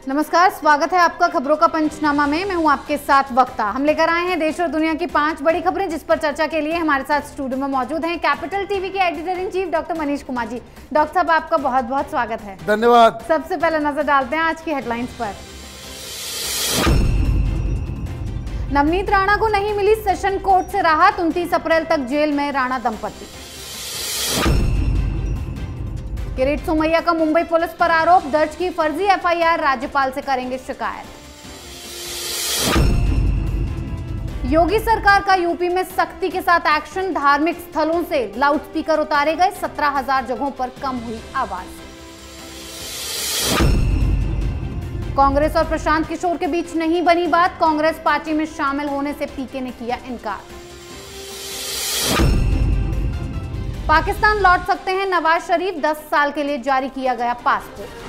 नमस्कार, स्वागत है आपका खबरों का पंचनामा में। मैं हूं आपके साथ वक्ता। हम लेकर आए हैं देश और दुनिया की 5 बड़ी खबरें, जिस पर चर्चा के लिए हमारे साथ स्टूडियो में मौजूद हैं कैपिटल टीवी के editor in chief doctor Manish Kumar ji. Doctor साहब, आपका बहुत बहुत स्वागत है। धन्यवाद। सबसे पहले नजर डालते हैं आज की हेडलाइंस पर। नवनीत राणा को नहीं मिली सेशन कोर्ट से राहत, 29 अप्रैल तक जेल में राणा दंपति। किरीट सोमैया का मुंबई पुलिस पर आरोप, दर्ज की फर्जी एफआईआर, राज्यपाल से करेंगे शिकायत। योगी सरकार का यूपी में सख्ती के साथ एक्शन, धार्मिक स्थलों से लाउडस्पीकर उतारे गए, 17,000 जगहों पर कम हुई आवाज। कांग्रेस और प्रशांत किशोर के बीच नहीं बनी बात, कांग्रेस पार्टी में शामिल होने से पीके ने किया इनकार। पाकिस्तान लौट सकते हैं नवाज शरीफ, 10 साल के लिए जारी किया गया पासपोर्ट।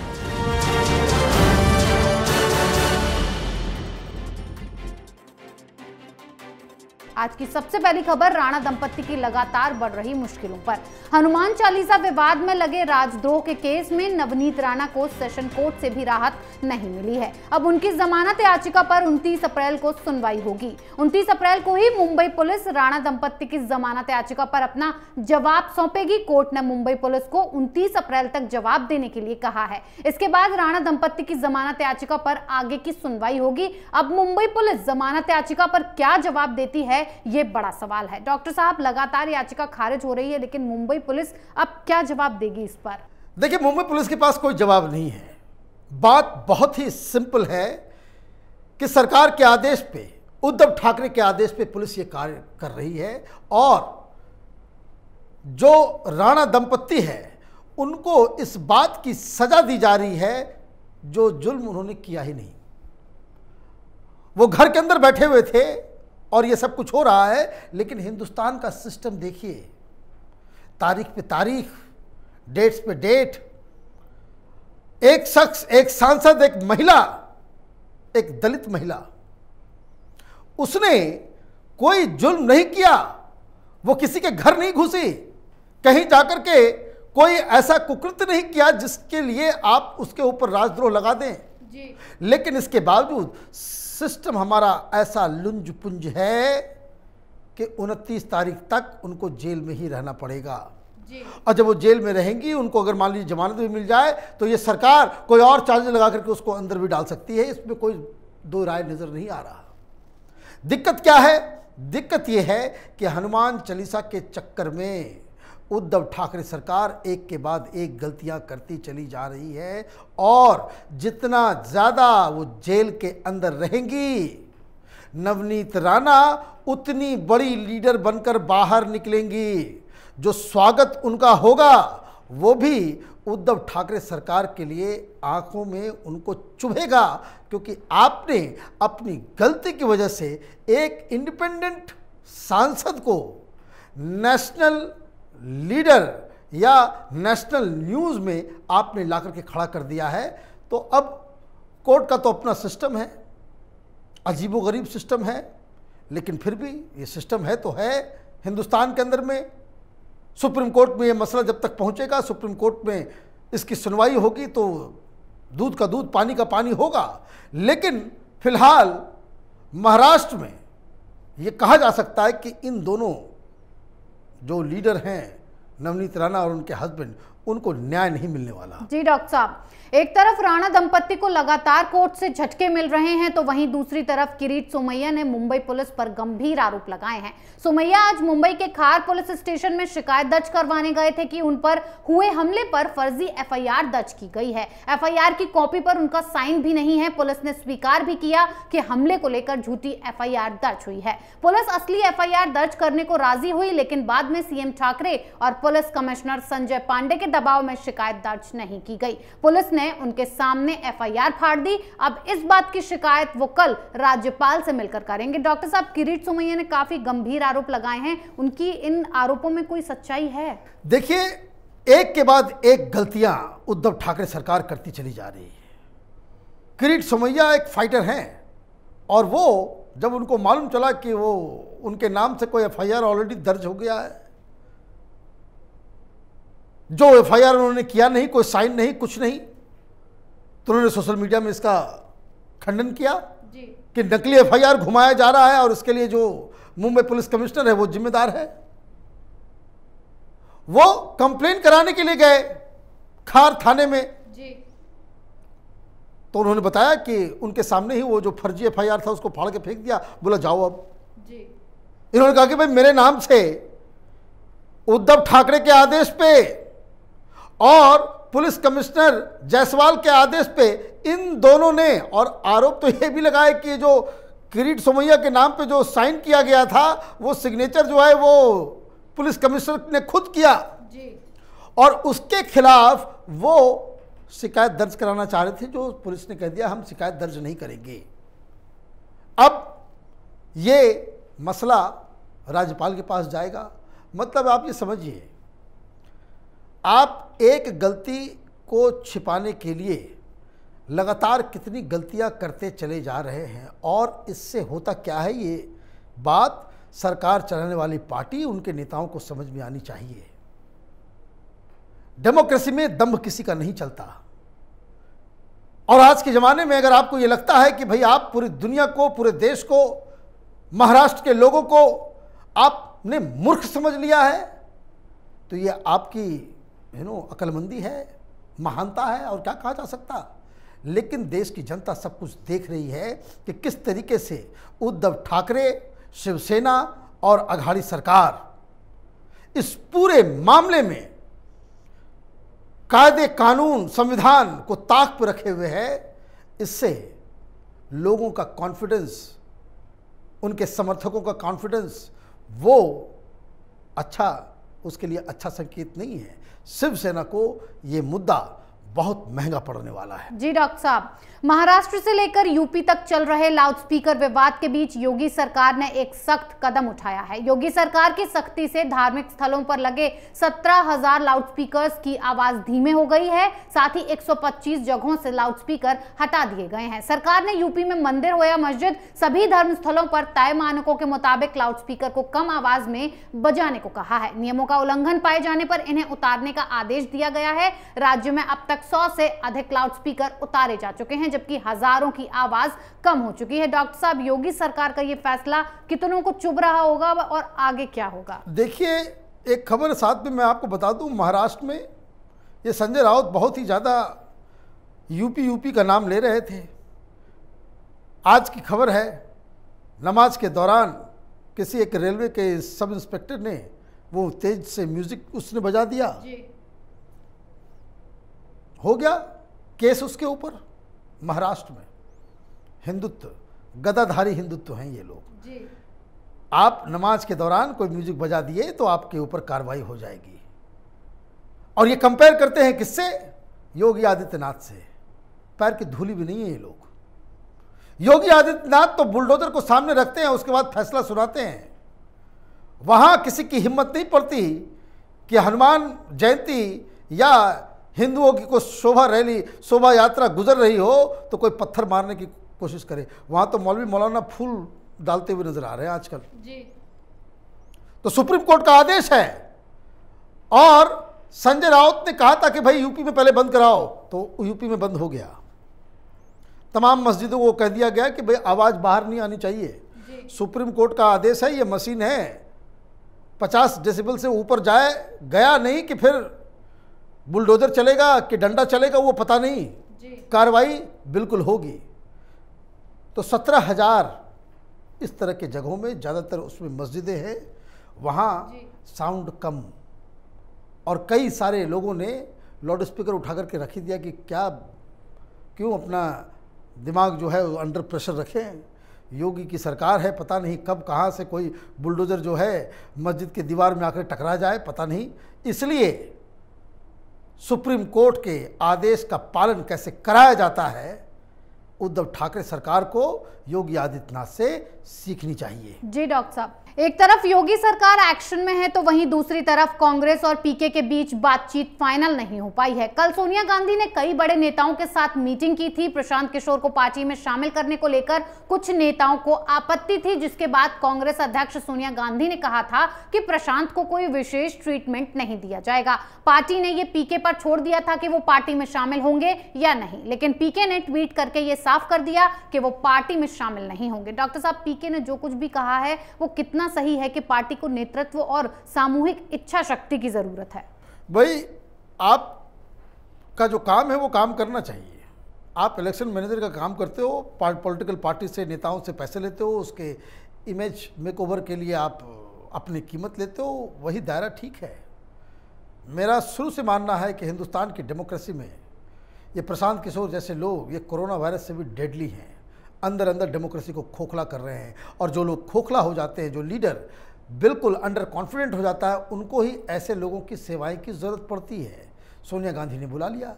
आज की सबसे पहली खबर राणा दंपति की लगातार बढ़ रही मुश्किलों पर। हनुमान चालीसा विवाद में लगे राजद्रोह के केस में नवनीत राणा को सेशन कोर्ट से भी राहत नहीं मिली है। अब उनकी जमानत याचिका पर 29 अप्रैल को सुनवाई होगी। 29 अप्रैल को ही मुंबई पुलिस राणा दंपति की जमानत याचिका पर अपना जवाब सौंपेगी। कोर्ट ने मुंबई पुलिस को 29 अप्रैल तक जवाब देने के लिए कहा है। इसके बाद राणा दंपति की जमानत याचिका पर आगे की सुनवाई होगी। अब मुंबई पुलिस जमानत याचिका पर क्या जवाब देती है, ये बड़ा सवाल है। डॉक्टर साहब, लगातार याचिका खारिज हो रही है, लेकिन मुंबई पुलिस अब क्या जवाब देगी इस पर? देखिए, मुंबई पुलिस के पास कोई जवाब नहीं है। बात बहुत ही सिंपल है कि सरकार के आदेश पे, उद्धव ठाकरे के आदेश पे पुलिस ये कार्य कर रही है और जो राणा दंपति है उनको इस बात की सजा दी जा रही है जो जुल्म उन्होंने किया ही नहीं। वो घर के अंदर बैठे हुए थे और ये सब कुछ हो रहा है, लेकिन हिंदुस्तान का सिस्टम देखिए, तारीख पे तारीख, डेट्स पे डेट, एक शख्स, एक सांसद, एक महिला, एक दलित महिला, उसने कोई जुल्म नहीं किया, वो किसी के घर नहीं घुसी, कहीं जाकर के कोई ऐसा कुकृत्य नहीं किया जिसके लिए आप उसके ऊपर राजद्रोह लगा दें जी। लेकिन इसके बावजूद सिस्टम हमारा ऐसा लुंज पुंज है कि 29 तारीख तक उनको जेल में ही रहना पड़ेगा जी। और जब वो जेल में रहेंगी, उनको अगर मान लीजिए जमानत भी मिल जाए तो ये सरकार कोई और चार्ज लगा करके उसको अंदर भी डाल सकती है। इसमें कोई दो राय नजर नहीं आ रहा। दिक्कत क्या है? दिक्कत ये है कि हनुमान चालीसा के चक्कर में उद्धव ठाकरे सरकार एक के बाद एक गलतियां करती चली जा रही है और जितना ज़्यादा वो जेल के अंदर रहेंगी, नवनीत राणा उतनी बड़ी लीडर बनकर बाहर निकलेंगी। जो स्वागत उनका होगा वो भी उद्धव ठाकरे सरकार के लिए आंखों में उनको चुभेगा, क्योंकि आपने अपनी गलती की वजह से एक इंडिपेंडेंट सांसद को नेशनल लीडर या नेशनल न्यूज़ में आपने लाकर के खड़ा कर दिया है। तो अब कोर्ट का तो अपना सिस्टम है, अजीबोगरीब सिस्टम है, लेकिन फिर भी ये सिस्टम है तो है हिंदुस्तान के अंदर में। सुप्रीम कोर्ट में ये मसला जब तक पहुंचेगा, सुप्रीम कोर्ट में इसकी सुनवाई होगी तो दूध का दूध, पानी का पानी होगा। लेकिन फिलहाल महाराष्ट्र में ये कहा जा सकता है कि इन दोनों जो लीडर हैं, नवनीत राणा और उनके हस्बैंड, उनको न्याय नहीं मिलने वाला। जी डॉक्टर साहब, एक तरफ राणा दंपति को लगातार कोर्ट से झटके मिल रहे हैं, तो वहीं दूसरी तरफ किरीट सोमैया ने मुंबई पुलिस पर गंभीर आरोप लगाए हैं। सोमैया आज मुंबई के खार पुलिस स्टेशन में शिकायत दर्ज करवाने गए थे कि उन पर हुए हमले पर फर्जी एफआईआर दर्ज की गई है। एफआईआर की कॉपी पर उनका साइन भी नहीं है। पुलिस ने स्वीकार भी किया कि हमले को लेकर झूठी एफआईआर दर्ज हुई है। पुलिस असली एफआईआर दर्ज करने को राजी हुई, लेकिन बाद में सीएम ठाकरे और पुलिस कमिश्नर संजय पांडे के दबाव में शिकायत दर्ज नहीं की गई। पुलिस ने उनके सामने एफआईआर फाड़ दी। अब इस बात की शिकायत वो कल राज्यपाल से मिलकर करेंगे। डॉक्टर साहब, किरीट सोमैया ने काफी गंभीर आरोप लगाए हैं, उनकी इन आरोपों में कोई सच्चाई है? देखिए, एक के बाद एक गलतियां उद्धव ठाकरे सरकार करती चली जा रही है। किरीट सोमैया एक फाइटर हैं और वो जब उनको मालूम चला कि वो उनके नाम से कोई एफआईआर ऑलरेडी दर्ज हो गया है, जो एफआईआर उन्होंने किया नहीं, कोई साइन नहीं, कुछ नहीं, तो उन्होंने सोशल मीडिया में इसका खंडन किया जी। कि नकली एफआईआर घुमाया जा रहा है और इसके लिए जो मुंबई पुलिस कमिश्नर है वो जिम्मेदार है। वो कंप्लेन कराने के लिए गए खार थाने में जी। तो उन्होंने बताया कि उनके सामने ही वो जो फर्जी एफआईआर था उसको फाड़ के फेंक दिया, बोला जाओ अब जी। इन्होंने कहा कि भाई मेरे नाम से उद्धव ठाकरे के आदेश पे और पुलिस कमिश्नर जायसवाल के आदेश पे इन दोनों ने, और आरोप तो यह भी लगाया कि जो किरीट सोमैया के नाम पे जो साइन किया गया था वो सिग्नेचर जो है वो पुलिस कमिश्नर ने खुद किया जी। और उसके खिलाफ वो शिकायत दर्ज कराना चाह रहे थे, जो पुलिस ने कह दिया हम शिकायत दर्ज नहीं करेंगे। अब ये मसला राज्यपाल के पास जाएगा। मतलब आप ये समझिए, आप एक गलती को छिपाने के लिए लगातार कितनी गलतियां करते चले जा रहे हैं, और इससे होता क्या है, ये बात सरकार चलाने वाली पार्टी उनके नेताओं को समझ में आनी चाहिए। डेमोक्रेसी में दम्भ किसी का नहीं चलता, और आज के ज़माने में अगर आपको ये लगता है कि भाई आप पूरी दुनिया को, पूरे देश को, महाराष्ट्र के लोगों को आपने मूर्ख समझ लिया है, तो ये आपकी अक्लमंदी है, महानता है, और क्या कहा जा सकता। लेकिन देश की जनता सब कुछ देख रही है कि किस तरीके से उद्धव ठाकरे, शिवसेना और अघाड़ी सरकार इस पूरे मामले में कायदे, कानून, संविधान को ताक पर रखे हुए है। इससे लोगों का कॉन्फिडेंस, उनके समर्थकों का कॉन्फिडेंस वो अच्छा, उसके लिए अच्छा संकेत नहीं है। शिवसेना को ये मुद्दा बहुत महंगा पड़ने वाला है। जी डॉक्टर साहब, महाराष्ट्र से लेकर यूपी तक चल रहे लाउडस्पीकर विवाद के बीच योगी सरकार ने एक सख्त कदम उठाया है। योगी सरकार की सख्ती से धार्मिक स्थलों पर लगे 17,000 लाउडस्पीकर्स की आवाज धीमे हो गई है। साथ ही 125 जगहों से लाउडस्पीकर हटा दिए गए हैं। सरकार ने यूपी में मंदिर हो या मस्जिद, सभी धर्म स्थलों पर तय मानकों के मुताबिक लाउडस्पीकर को कम आवाज में बजाने को कहा है। नियमों का उल्लंघन पाए जाने पर इन्हें उतारने का आदेश दिया गया है। राज्य में अब तक 100 से अधिक लाउडस्पीकर उतारे जा चुके हैं, जबकि हजारों की आवाज कम हो चुकी है। डॉक्टर साहब, योगी सरकार का ये फैसला कितनों को चुभ रहा होगा और आगे क्या होगा? देखिए, एक खबर साथ में मैं आपको बता दूं, महाराष्ट्र में ये संजय राउत बहुत ही ज़्यादा यूपी का नाम ले रहे थे। आज की खबर है, नमाज के दौरान किसी एक रेलवे के सब इंस्पेक्टर ने वो तेज से म्यूजिक उसने बजा दिया जी। हो गया केस उसके ऊपर। महाराष्ट्र में हिंदुत्व, गदाधारी हिंदुत्व हैं ये लोग जी। आप नमाज के दौरान कोई म्यूजिक बजा दिए तो आपके ऊपर कार्रवाई हो जाएगी। और ये कंपेयर करते हैं किससे? योगी आदित्यनाथ से। पैर की धूली भी नहीं है ये लोग। योगी आदित्यनाथ तो बुलडोजर को सामने रखते हैं, उसके बाद फैसला सुनाते हैं। वहां किसी की हिम्मत नहीं पड़ती कि हनुमान जयंती या हिंदुओं की कोई शोभा यात्रा गुजर रही हो तो कोई पत्थर मारने की कोशिश करे। वहां तो मौलवी मौलाना फूल डालते हुए नजर आ रहे हैं आजकल जी। तो सुप्रीम कोर्ट का आदेश है, और संजय राउत ने कहा था कि भाई यूपी में पहले बंद कराओ, तो यूपी में बंद हो गया। तमाम मस्जिदों को कह दिया गया कि भाई आवाज बाहर नहीं आनी चाहिए। सुप्रीम कोर्ट का आदेश है, ये मशीन है, 50 डेसिबल से ऊपर गया नहीं कि फिर बुलडोजर चलेगा कि डंडा चलेगा वो पता नहीं, कार्रवाई बिल्कुल होगी। तो 17,000 इस तरह के जगहों में, ज़्यादातर उसमें मस्जिदें हैं, वहाँ साउंड कम, और कई सारे लोगों ने लाउड स्पीकर उठा करके रख ही दिया कि क्यों अपना दिमाग जो है अंडर प्रेशर रखें। योगी की सरकार है, पता नहीं कब कहाँ से कोई बुलडोजर जो है मस्जिद की दीवार में आकर टकरा जाए, पता नहीं। इसलिए सुप्रीम कोर्ट के आदेश का पालन कैसे कराया जाता है, उद्धव ठाकरे सरकार को योगी आदित्यनाथ से सीखनी चाहिए। जी डॉक्टर साहब, एक तरफ योगी सरकार एक्शन में है तो वहीं दूसरी तरफ कांग्रेस और पीके के बीच बातचीत फाइनल नहीं हो पाई है। कल सोनिया गांधी ने कई बड़े नेताओं के साथ मीटिंग की थी। प्रशांत किशोर को पार्टी में शामिल करने को लेकर कुछ नेताओं को आपत्ति थी, जिसके बाद कांग्रेस अध्यक्ष सोनिया गांधी ने कहा था कि प्रशांत को कोई विशेष ट्रीटमेंट नहीं दिया जाएगा। पार्टी ने यह पीके पर छोड़ दिया था कि वो पार्टी में शामिल होंगे या नहीं, लेकिन पीके ने ट्वीट करके ये साफ कर दिया कि वो पार्टी में शामिल नहीं होंगे। डॉक्टर साहब, पीके ने जो कुछ भी कहा है वो कितना सही है कि पार्टी को नेतृत्व और सामूहिक इच्छा शक्ति की जरूरत है? भाई, आपका जो काम है वो काम करना चाहिए। आप इलेक्शन मैनेजर का काम करते हो, पॉलिटिकल पार्टी से, नेताओं से पैसे लेते हो, उसके इमेज मेकओवर के लिए आप अपनी कीमत लेते हो, वही दायरा ठीक है। मेरा शुरू से मानना है कि हिंदुस्तान की डेमोक्रेसी में ये प्रशांत किशोर जैसे लोग ये कोरोना वायरस से भी डेडली हैं। अंदर अंदर डेमोक्रेसी को खोखला कर रहे हैं, और जो लोग खोखला हो जाते हैं, जो लीडर बिल्कुल अंडर कॉन्फिडेंट हो जाता है, उनको ही ऐसे लोगों की सेवाएं की ज़रूरत पड़ती है। सोनिया गांधी ने बुला लिया।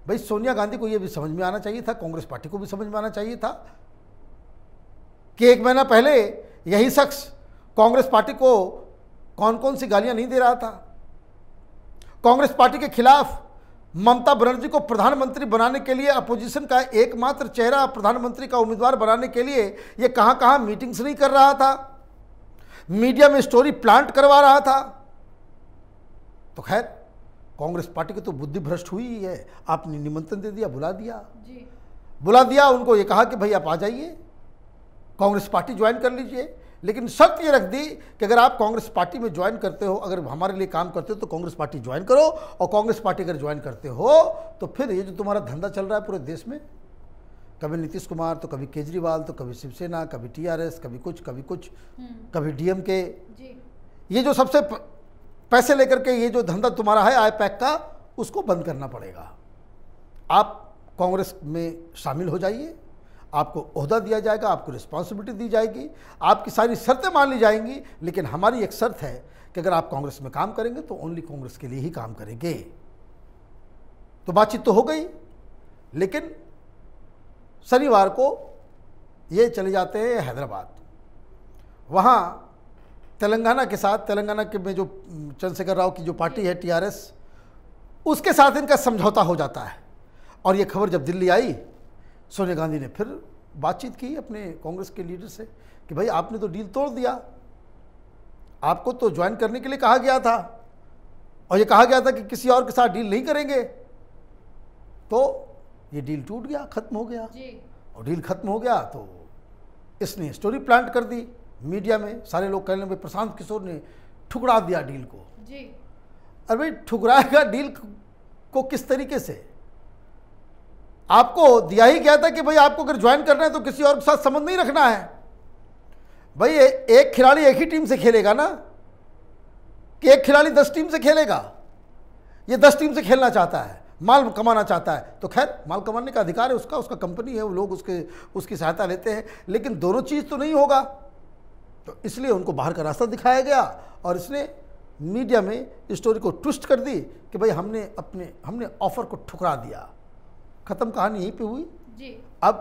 भाई, सोनिया गांधी को यह भी समझ में आना चाहिए था, कांग्रेस पार्टी को भी समझ में आना चाहिए था कि 1 महीना पहले यही शख्स कांग्रेस पार्टी को कौन कौन सी गालियां नहीं दे रहा था। कांग्रेस पार्टी के खिलाफ ममता बनर्जी को प्रधानमंत्री बनाने के लिए, अपोजिशन का एकमात्र चेहरा प्रधानमंत्री का उम्मीदवार बनाने के लिए ये कहां कहां मीटिंग्स नहीं कर रहा था, मीडिया में स्टोरी प्लांट करवा रहा था। तो खैर, कांग्रेस पार्टी की तो बुद्धि भ्रष्ट हुई ही है। आपने निमंत्रण दे दिया, बुला दिया उनको, ये कहा कि भाई आप आ जाइए, कांग्रेस पार्टी ज्वाइन कर लीजिए। लेकिन शर्त ये रख दी कि अगर आप कांग्रेस पार्टी में ज्वाइन करते हो, अगर हमारे लिए काम करते हो तो कांग्रेस पार्टी ज्वाइन करो, और कांग्रेस पार्टी अगर ज्वाइन करते हो तो फिर ये जो तुम्हारा धंधा चल रहा है पूरे देश में, कभी नीतीश कुमार तो कभी केजरीवाल तो कभी शिवसेना, कभी टीआरएस, कभी कुछ कभी डीएमके, ये जो सबसे पैसे लेकर के ये जो धंधा तुम्हारा है आईपैक का, उसको बंद करना पड़ेगा। आप कांग्रेस में शामिल हो जाइए, आपको ओहदा दिया जाएगा, आपको रिस्पॉन्सिबिलिटी दी जाएगी, आपकी सारी शर्तें मान ली जाएंगी। लेकिन हमारी एक शर्त है कि अगर आप कांग्रेस में काम करेंगे तो ओनली कांग्रेस के लिए ही काम करेंगे। तो बातचीत तो हो गई, लेकिन शनिवार को ये चले जाते हैं हैदराबाद। वहाँ तेलंगाना के साथ, तेलंगाना के में जो चंद्रशेखर राव की जो पार्टी है टीआरएस, उसके साथ इनका समझौता हो जाता है। और ये खबर जब दिल्ली आई, सोनिया गांधी ने फिर बातचीत की अपने कांग्रेस के लीडर से कि भाई आपने तो डील तोड़ दिया, आपको तो ज्वाइन करने के लिए कहा गया था, और ये कहा गया था कि किसी और के साथ डील नहीं करेंगे। तो ये डील टूट गया, खत्म हो गया। और डील खत्म हो गया तो इसने स्टोरी प्लांट कर दी मीडिया में। सारे लोग कहने लगे प्रशांत किशोर ने ठुकरा दिया डील को। अरे भाई, ठुकराएगा डील को किस तरीके से? आपको दिया ही गया था कि भाई आपको अगर ज्वाइन करना है तो किसी और के साथ संबंध नहीं रखना है। भाई, एक खिलाड़ी एक ही टीम से खेलेगा ना, कि एक खिलाड़ी 10 टीम से खेलेगा? ये 10 टीम से खेलना चाहता है, माल कमाना चाहता है, तो खैर माल कमाने का अधिकार है उसका कंपनी है, वो लोग उसकी सहायता लेते हैं। लेकिन दोनों चीज़ तो नहीं होगा, तो इसलिए उनको बाहर का रास्ता दिखाया गया, और इसने मीडिया में स्टोरी को ट्विस्ट कर दी कि भाई हमने ऑफर को ठुकरा दिया। खत्म कहानी यहीं पे हुई। अब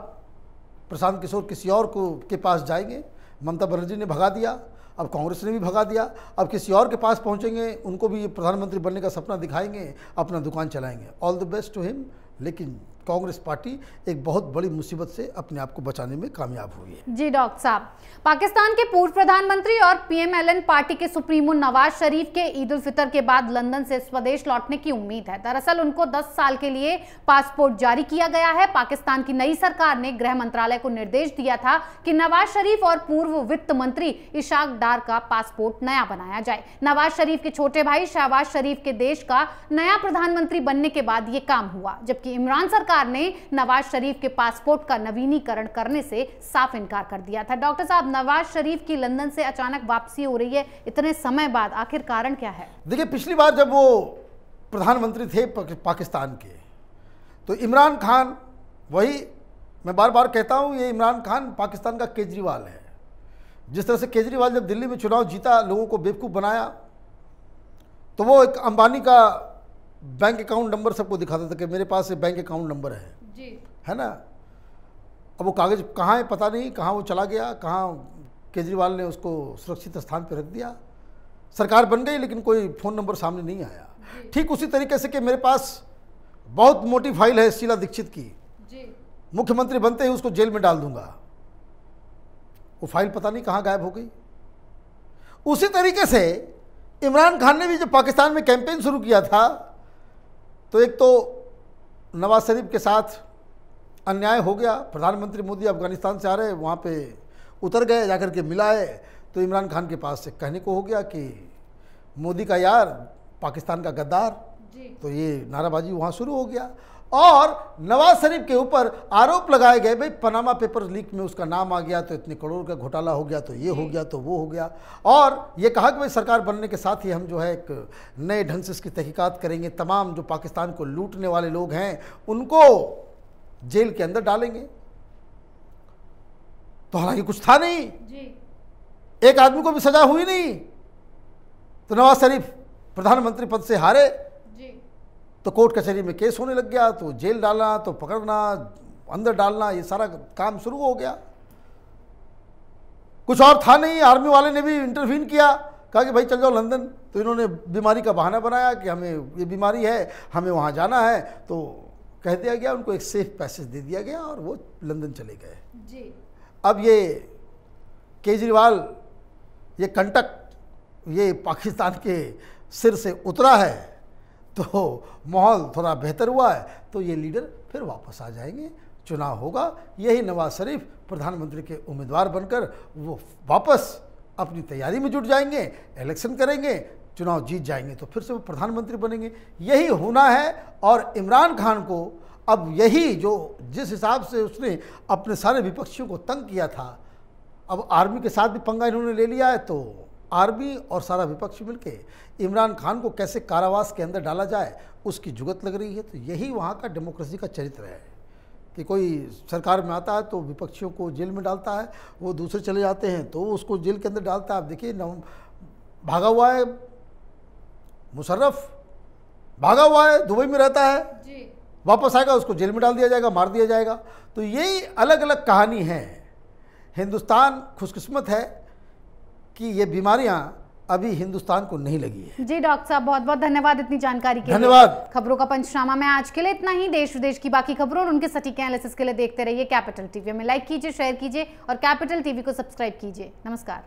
प्रशांत किशोर किसी और के पास जाएंगे, ममता बनर्जी ने भगा दिया, अब कांग्रेस ने भी भगा दिया, अब किसी और के पास पहुंचेंगे, उनको भी प्रधानमंत्री बनने का सपना दिखाएंगे, अपना दुकान चलाएंगे। All the best to him. लेकिन कांग्रेस पार्टी एक बहुत बड़ी मुसीबत से अपने आप को बचाने में कामयाब हुई है। जी डॉक्टर साहब, पाकिस्तान के पूर्व प्रधानमंत्री और पीएमएलएन पार्टी के सुप्रीमो नवाज शरीफ के ईद उल फितर के बाद लंदन से स्वदेश लौटने की उम्मीद है। दरअसल उनको 10 साल के लिए पासपोर्ट जारी किया गया है। पाकिस्तान की नई सरकार ने गृह मंत्रालय को निर्देश दिया था कि नवाज शरीफ और पूर्व वित्त मंत्री इशाक डार का पासपोर्ट नया बनाया जाए। नवाज शरीफ के छोटे भाई शहबाज शरीफ के देश का नया प्रधानमंत्री बनने के बाद ये काम हुआ, जबकि इमरान सरकार ने नवाज शरीफ के पासपोर्ट का नवीनीकरण करने से साफ इनकार कर दिया था। डॉक्टर साहब, नवाज शरीफ की लंदन से अचानक वापसी हो रही है इतने समय बाद, आखिर कारण क्या है? देखिए, पिछली बार जब वो प्रधानमंत्री थे पाकिस्तान के, तो इमरान खान, वही मैं बार बार कहता हूं, ये इमरान खान पाकिस्तान का केजरीवाल है। जिस तरह से केजरीवाल जब दिल्ली में चुनाव जीता, लोगों को बेवकूफ़ बनाया, तो वो एक अंबानी का बैंक अकाउंट नंबर सबको दिखाता था कि मेरे पास बैंक अकाउंट नंबर है ना। अब वो कागज़ कहाँ है पता नहीं, कहाँ वो चला गया, कहाँ केजरीवाल ने उसको सुरक्षित स्थान पर रख दिया। सरकार बन गई लेकिन कोई फ़ोन नंबर सामने नहीं आया। ठीक उसी तरीके से कि मेरे पास बहुत मोटी फाइल है शीला दीक्षित की, मुख्यमंत्री बनते ही उसको जेल में डाल दूंगा, वो फाइल पता नहीं कहाँ गायब हो गई। उसी तरीके से इमरान खान ने भी जब पाकिस्तान में कैंपेन शुरू किया था तो एक तो नवाज शरीफ के साथ अन्याय हो गया। प्रधानमंत्री मोदी अफगानिस्तान से आ रहे, वहाँ पे उतर गए, जाकर के मिलाए, तो इमरान खान के पास से कहने को हो गया कि मोदी का यार पाकिस्तान का गद्दार, तो ये नाराबाजी वहाँ शुरू हो गया। और नवाज शरीफ के ऊपर आरोप लगाए गए, भाई पनामा पेपर लीक में उसका नाम आ गया तो इतने करोड़ का घोटाला हो गया, तो ये हो गया तो वो हो गया। और ये कहा कि भाई सरकार बनने के साथ ही हम जो है एक नए ढंग से इसकी तहकीकात करेंगे, तमाम जो पाकिस्तान को लूटने वाले लोग हैं उनको जेल के अंदर डालेंगे। तो हालांकि कुछ था नहीं, एक आदमी को भी सजा हुई नहीं। तो नवाज शरीफ प्रधानमंत्री पद से हारे तो कोर्ट कचहरी में केस होने लग गया, तो जेल डालना, तो पकड़ना, अंदर डालना, ये सारा काम शुरू हो गया। कुछ और था नहीं, आर्मी वाले ने भी इंटरवीन किया, कहा कि भाई चल जाओ लंदन। तो इन्होंने बीमारी का बहाना बनाया कि हमें ये बीमारी है, हमें वहाँ जाना है, तो कह दिया गया, उनको एक सेफ पैसेज दे दिया गया और वो लंदन चले गए जी। अब ये केजरीवाल, ये कंटक, ये पाकिस्तान के सिर से उतरा है तो माहौल थोड़ा बेहतर हुआ है, तो ये लीडर फिर वापस आ जाएंगे, चुनाव होगा, यही नवाज शरीफ प्रधानमंत्री के उम्मीदवार बनकर वो वापस अपनी तैयारी में जुट जाएंगे, इलेक्शन करेंगे, चुनाव जीत जाएंगे, तो फिर से वो प्रधानमंत्री बनेंगे। यही होना है। और इमरान खान को अब यही जो जिस हिसाब से उसने अपने सारे विपक्षियों को तंग किया था, अब आर्मी के साथ भी पंगा इन्होंने ले लिया है, तो आर्मी और सारा विपक्ष मिलके इमरान खान को कैसे कारावास के अंदर डाला जाए उसकी जुगत लग रही है। तो यही वहाँ का डेमोक्रेसी का चरित्र है कि कोई सरकार में आता है तो विपक्षियों को जेल में डालता है, वो दूसरे चले जाते हैं तो उसको जेल के अंदर डालता है। आप देखिए भागा हुआ है मुशर्रफ, भागा हुआ है, दुबई में रहता है जी। वापस आएगा, उसको जेल में डाल दिया जाएगा, मार दिया जाएगा। तो यही अलग अलग कहानी है। हिंदुस्तान खुशकिस्मत है कि ये बीमारियां अभी हिंदुस्तान को नहीं लगी है। जी डॉक्टर साहब, बहुत बहुत धन्यवाद इतनी जानकारी के लिए। धन्यवाद। खबरों का पंचनामा में आज के लिए इतना ही। देश विदेश की बाकी खबरों और उनके सटीक एनालिसिस के लिए देखते रहिए कैपिटल टीवी में। लाइक कीजिए, शेयर कीजिए और कैपिटल टीवी को सब्सक्राइब कीजिए। नमस्कार।